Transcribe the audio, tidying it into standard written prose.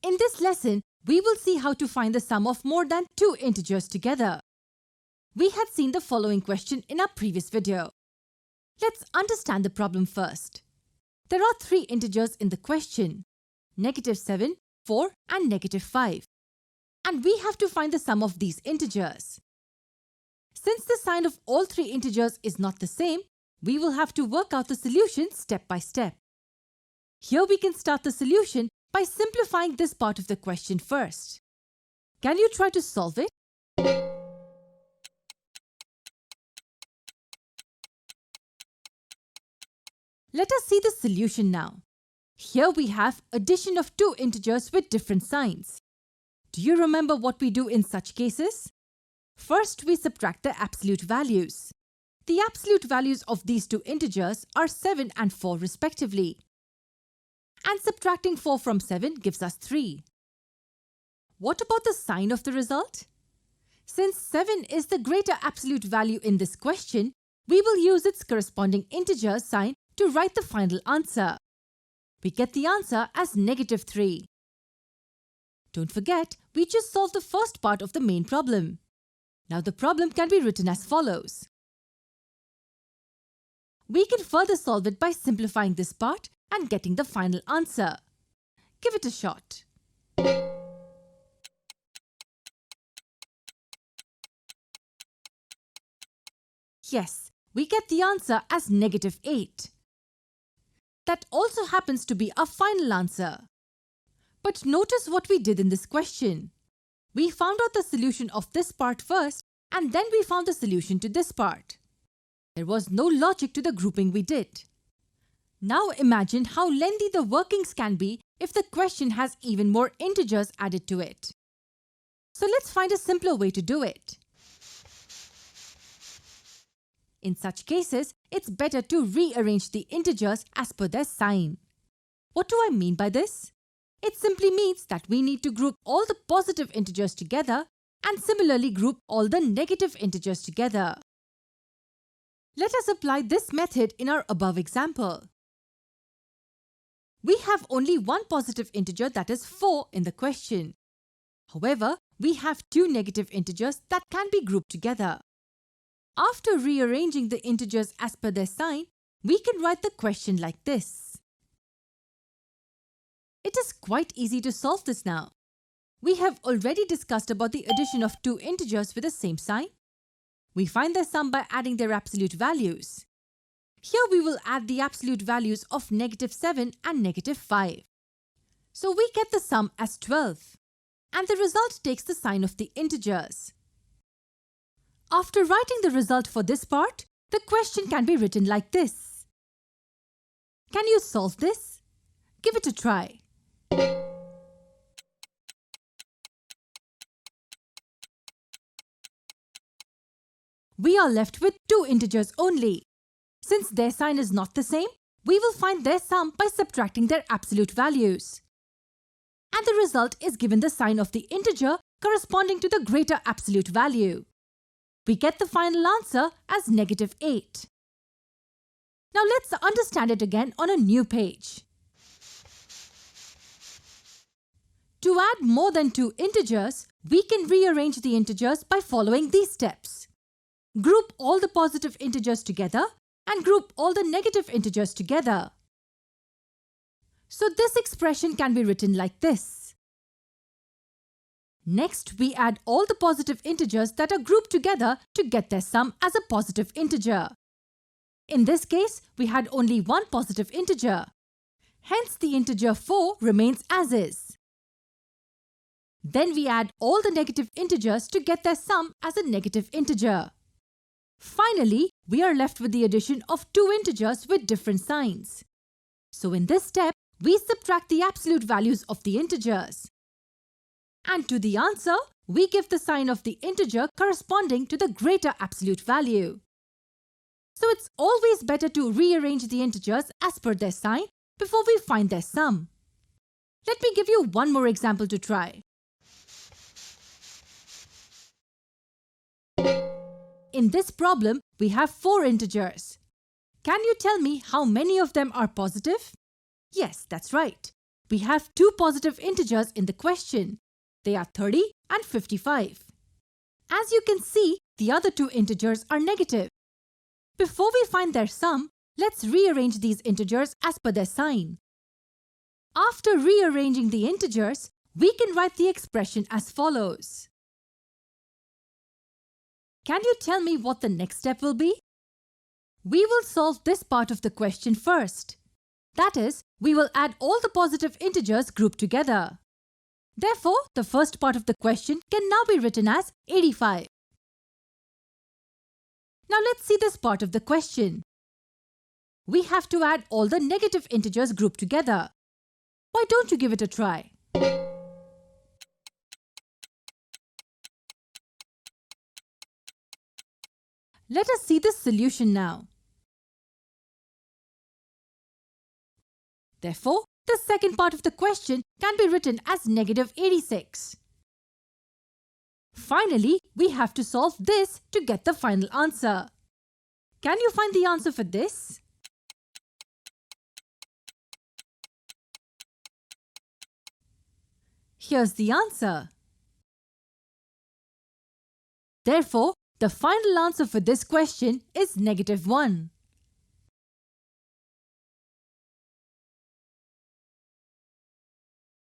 In this lesson, we will see how to find the sum of more than two integers together. We had seen the following question in our previous video. Let's understand the problem first. There are three integers in the question, -7, 4 and -5. And we have to find the sum of these integers. Since the sign of all three integers is not the same, we will have to work out the solution step by step. Here we can start the solution by simplifying this part of the question first. Can you try to solve it? Let us see the solution now. Here we have addition of two integers with different signs. Do you remember what we do in such cases? First, we subtract the absolute values. The absolute values of these two integers are 7 and 4 respectively. And subtracting 4 from 7 gives us 3. What about the sign of the result? Since 7 is the greater absolute value in this question, we will use its corresponding integer sign to write the final answer. We get the answer as -3. Don't forget, we just solved the first part of the main problem. Now the problem can be written as follows. We can further solve it by simplifying this part and getting the final answer. Give it a shot. Yes, we get the answer as -8. That also happens to be our final answer. But notice what we did in this question. We found out the solution of this part first, and then we found the solution to this part. There was no logic to the grouping we did. Now imagine how lengthy the workings can be if the question has even more integers added to it. So let's find a simpler way to do it. In such cases, it's better to rearrange the integers as per their sign. What do I mean by this? It simply means that we need to group all the positive integers together and similarly group all the negative integers together. Let us apply this method in our above example. We have only one positive integer, that is 4, in the question. However, we have two negative integers that can be grouped together. After rearranging the integers as per their sign, we can write the question like this. It is quite easy to solve this now. We have already discussed about the addition of two integers with the same sign. We find their sum by adding their absolute values. Here we will add the absolute values of -7 and -5. So we get the sum as 12. And the result takes the sign of the integers. After writing the result for this part, the question can be written like this. Can you solve this? Give it a try. We are left with two integers only. Since their sign is not the same, we will find their sum by subtracting their absolute values. And the result is given the sign of the integer corresponding to the greater absolute value. We get the final answer as -8. Now let's understand it again on a new page. To add more than two integers, we can rearrange the integers by following these steps. Group all the positive integers together and group all the negative integers together. So this expression can be written like this. Next, we add all the positive integers that are grouped together to get their sum as a positive integer. In this case, we had only one positive integer. Hence, the integer 4 remains as is. Then we add all the negative integers to get their sum as a negative integer. Finally, we are left with the addition of two integers with different signs. So in this step, we subtract the absolute values of the integers. And to the answer, we give the sign of the integer corresponding to the greater absolute value. So it's always better to rearrange the integers as per their sign before we find their sum. Let me give you one more example to try. In this problem, we have 4 integers. Can you tell me how many of them are positive? Yes, that's right. we have two positive integers in the question. They are 30 and 55. As you can see, the other two integers are negative. Before we find their sum, let's rearrange these integers as per their sign. After rearranging the integers, we can write the expression as follows. Can you tell me what the next step will be? We will solve this part of the question first. That is, we will add all the positive integers grouped together. Therefore, the first part of the question can now be written as 85. Now let's see this part of the question. We have to add all the negative integers grouped together. Why don't you give it a try? Let us see the solution now. Therefore, the second part of the question can be written as negative 86. Finally, we have to solve this to get the final answer. Can you find the answer for this? Here's the answer. Therefore, the final answer for this question is -1.